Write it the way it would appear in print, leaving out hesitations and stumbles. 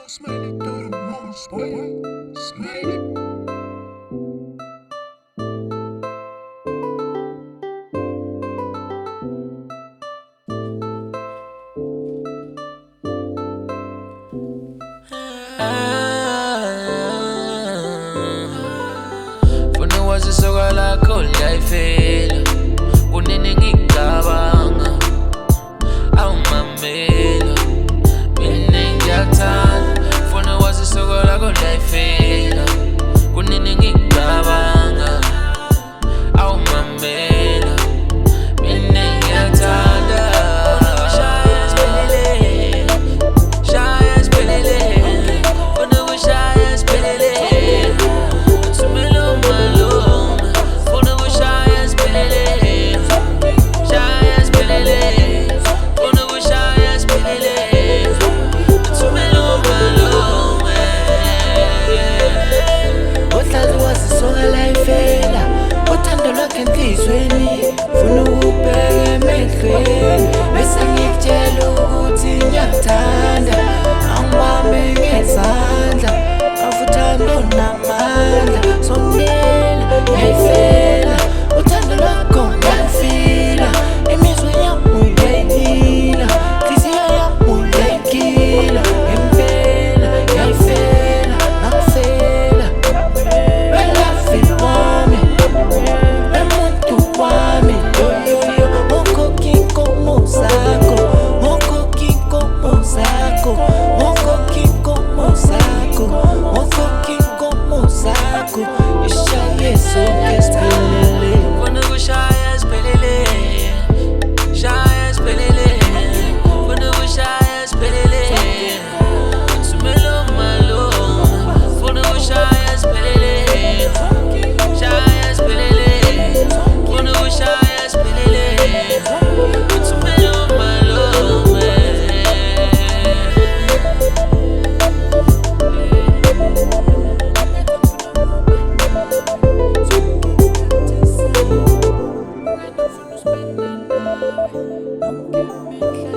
Smiley to the most, boy. Smiley. Funa wazisoka lakho liyayifela kunini ngicabanga awumamela mina ngiyathanda funa wazisoka lakho liyayifela kunini ngicabanga awumamela mina ngiyathanda shaya siphelele shaya siphelele funa ukushaya siphelele Funa ukubheka emehlweni bese ngikutshela ukuthi ngiyakuthanda, angibambe ngezandla avuthando namandla somnela ngiyayifela uthando lwakho ngiyalufila imizwa yami ngiyayilila inhliziyo yami ngiyayigila impela ngiyayifela ngakufela belafini wami Spend the night.